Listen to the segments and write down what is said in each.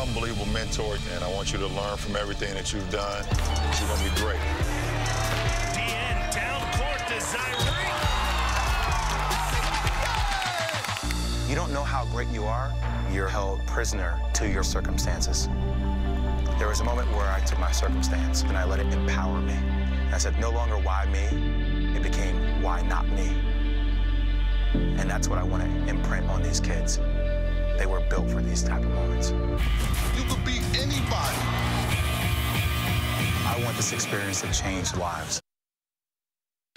unbelievable mentor, and I want you to learn from everything that you've done. You're going to be great. DN down court to Zyrie. You don't know how great you are. You're held prisoner to your circumstances. There was a moment where I took my circumstance and I let it empower me. I said, no longer why me, it became why not me. And that's what I want to imprint on these kids. They were built for these type of moments. You could be anybody. I want this experience to change lives.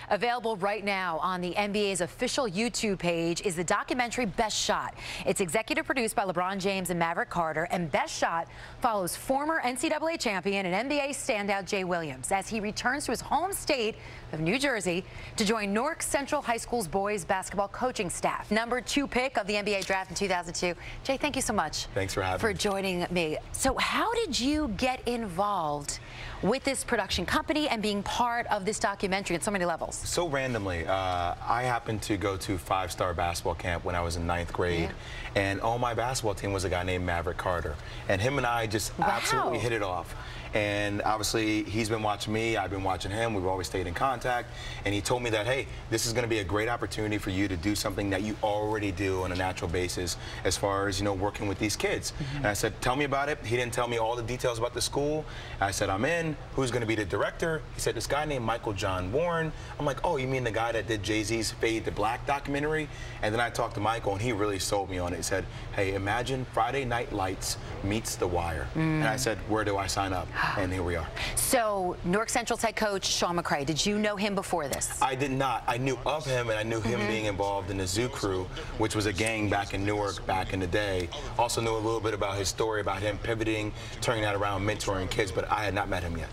Available right now on the NBA's official YouTube page is the documentary Best Shot. It's executive produced by LeBron James and Maverick Carter, and Best Shot follows former NCAA champion and NBA standout Jay Williams as he returns to his home state of New Jersey to join Newark Central High School's boys basketball coaching staff. #2 pick of the NBA draft in 2002. Jay, thank you so much. Thanks for having me. For joining me. So how did you get involved with this production company and being part of this documentary at so many levels? So randomly, I happened to go to 5-star basketball camp when I was in 9th grade, and on my basketball team was a guy named Maverick Carter, and him and I just absolutely hit it off. And obviously, he's been watching me, I've been watching him, we've always stayed in contact, and he told me that, hey, this is going to be a great opportunity for you to do something that you already do on a natural basis as far as, you know, working with these kids. And I said, tell me about it. He didn't tell me all the details about the school. I said, I'm in. Who's going to be the director? He said, this guy named Michael John Warren. I'm like, oh, you mean the guy that did Jay-Z's Fade to Black documentary? And then I talked to Michael, and he really sold me on it. He said, hey, imagine Friday Night Lights meets The Wire. And I said, where do I sign up? And here we are. So, Newark Central's head coach, Sean McCray, did you know him before this? I did not. I knew of him, and I knew him being involved in the Zoo Crew, which was a gang back in Newark back in the day. Also knew a little bit about his story, about him pivoting, turning that around, mentoring kids, but I had not met him yet.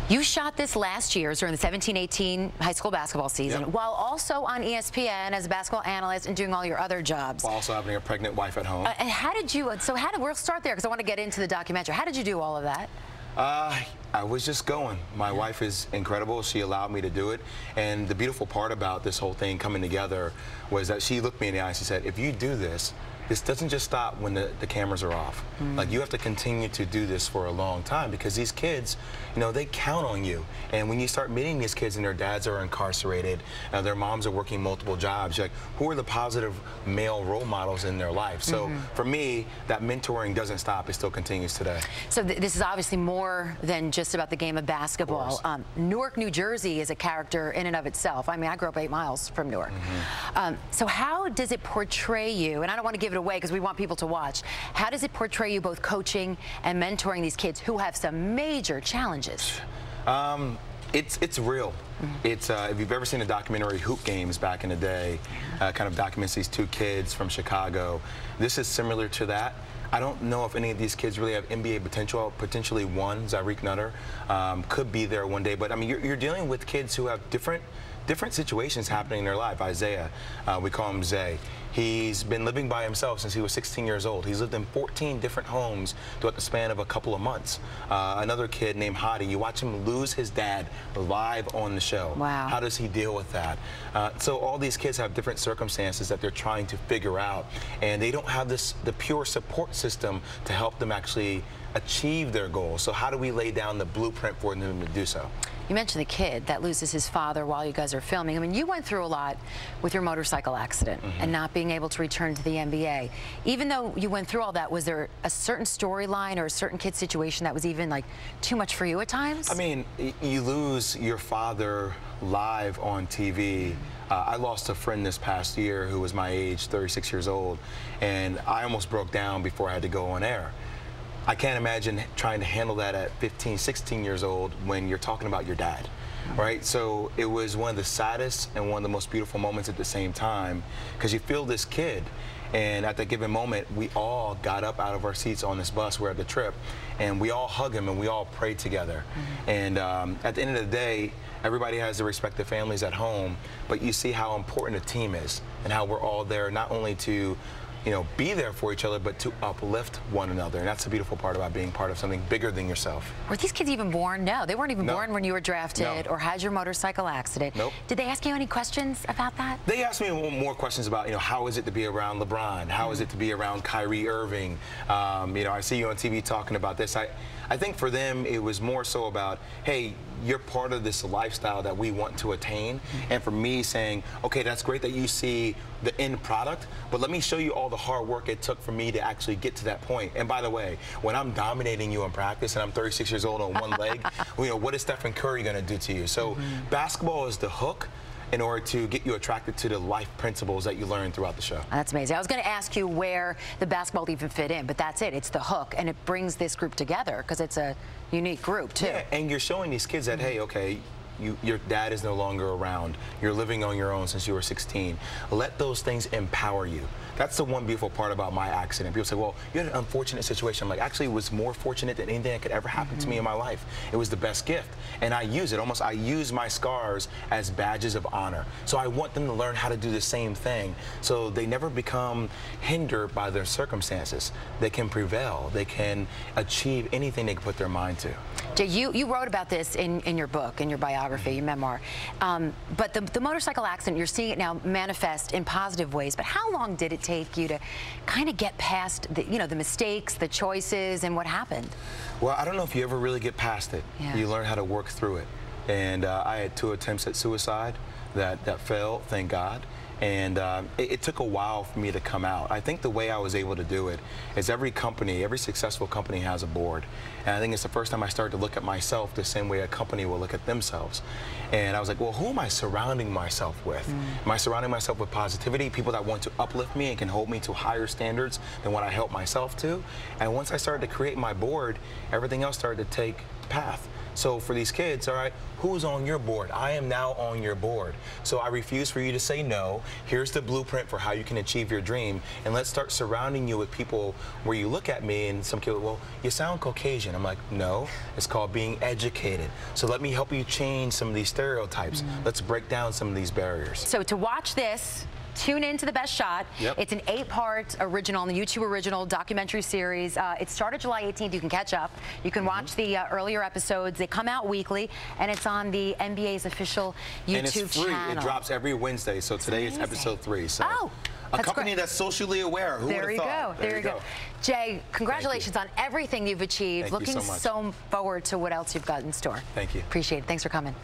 You shot this last year during the 17-18 high school basketball season, while also on ESPN as a basketball analyst and doing all your other jobs. While also having a pregnant wife at home. And how did you, we'll start there because I want to get into the documentary. How did you do all of that? I was just going. My wife is incredible. She allowed me to do it. And the beautiful part about this whole thing coming together was that she looked me in the eye and she said, if you do this, this doesn't just stop when the cameras are off. Like, you have to continue to do this for a long time because these kids, you know, they count on you. And when you start meeting these kids and their dads are incarcerated, their moms are working multiple jobs, you're like, who are the positive male role models in their life? So for me, that mentoring doesn't stop. It still continues today. So this is obviously more than just about the game of basketball. Newark, New Jersey is a character in and of itself. I mean, I grew up 8 miles from Newark. So how does it portray you? And I don't want to give it away because we want people to watch. How does it portray you both coaching and mentoring these kids who have some major challenges? It's real. It's if you've ever seen the documentary Hoop Games back in the day, kind of documents these 2 kids from Chicago. This is similar to that. I don't know if any of these kids really have NBA potential. Potentially one, Zyrie Nutter, could be there one day. But I mean, you're dealing with kids who have different situations happening in their life. Isaiah, we call him Zay. He's been living by himself since he was 16 years old. He's lived in 14 different homes throughout the span of a couple of months. Another kid named Hadi, you watch him lose his dad live on the show. Wow. How does he deal with that? So all these kids have different circumstances that they're trying to figure out, and they don't have the pure support system to help them actually achieve their goals. So how do we lay down the blueprint for them to do so? You mentioned the kid that loses his father while you guys are filming. I mean, you went through a lot with your motorcycle accident and not being able to return to the NBA. Even though you went through all that, was there a certain storyline or a certain kid situation that was even like too much for you at times? I mean, you lose your father live on TV. I lost a friend this past year who was my age, 36 years old, and I almost broke down before I had to go on air. I can't imagine trying to handle that at 15, 16 years old when you're talking about your dad, right? So it was one of the saddest and one of the most beautiful moments at the same time because you feel this kid, and at that given moment, we all got up out of our seats on this bus. We're at the trip, and we all hug him and we all prayed together. And at the end of the day, everybody has to respect their families at home, but you see how important a team is and how we're all there not only to be there for each other, but to uplift one another. And that's the beautiful part about being part of something bigger than yourself. Were these kids even born? No, they weren't even born when you were drafted or had your motorcycle accident. Nope. Did they ask you any questions about that? They asked me more questions about, how is it to be around LeBron? How is it to be around Kyrie Irving? I see you on TV talking about this. I think for them, it was more so about, hey, you're part of this lifestyle that we want to attain. And for me saying, okay, that's great that you see the end product, but let me show you all the hard work it took for me to actually get to that point. And by the way, when I'm dominating you in practice and I'm 36 years old on one leg, what is Stephen Curry going to do to you? So basketball is the hook in order to get you attracted to the life principles that you learn throughout the show. That's amazing. I was going to ask you where the basketball even fit in, but that's it. It's the hook, and it brings this group together because it's a unique group, too. Yeah, and you're showing these kids that, hey, okay, your dad is no longer around. You're living on your own since you were 16. Let those things empower you. That's the one beautiful part about my accident. People say, well, you had an unfortunate situation. I'm like, actually, it was more fortunate than anything that could ever happen to me in my life. It was the best gift. And I use it. I use my scars as badges of honor. So I want them to learn how to do the same thing so they never become hindered by their circumstances. They can prevail. They can achieve anything they can put their mind to. Jay, you wrote about this in your book, in your biography, your memoir. But the motorcycle accident, you're seeing it now manifest in positive ways. But how long did it take you to kind of get past the mistakes, the choices, and what happened? Well, I don't know if you ever really get past it. Yeah. You learn how to work through it. And I had 2 attempts at suicide that failed, thank God. And it took a while for me to come out. I think the way I was able to do it is every successful company has a board. And I think it's the first time I started to look at myself the same way a company will look at themselves. And I was like, well, who am I surrounding myself with? Am I surrounding myself with positivity, people that want to uplift me and can hold me to higher standards than what I help myself to? And once I started to create my board, everything else started to take path. So for these kids, all right, who's on your board? I am now on your board. So I refuse for you to say no. Here's the blueprint for how you can achieve your dream. And let's start surrounding you with people where you look at me and some kids, well, you sound Caucasian. I'm like, no, it's called being educated. So let me help you change some of these stereotypes. Let's break down some of these barriers. So to watch this, tune in to The Best Shot. Yep. It's an 8-part original, the YouTube original documentary series. It started July 18th. You can catch up. You can watch the earlier episodes. They come out weekly, and it's on the NBA's official YouTube and it's free. channel. It drops every Wednesday. So today is episode 3. So a company that's socially aware. Who would have thought? There you go. Jay, congratulations on everything you've achieved. Thank you Looking so much. so forward to what else you've got in store. Thank you. Appreciate it. Thanks for coming.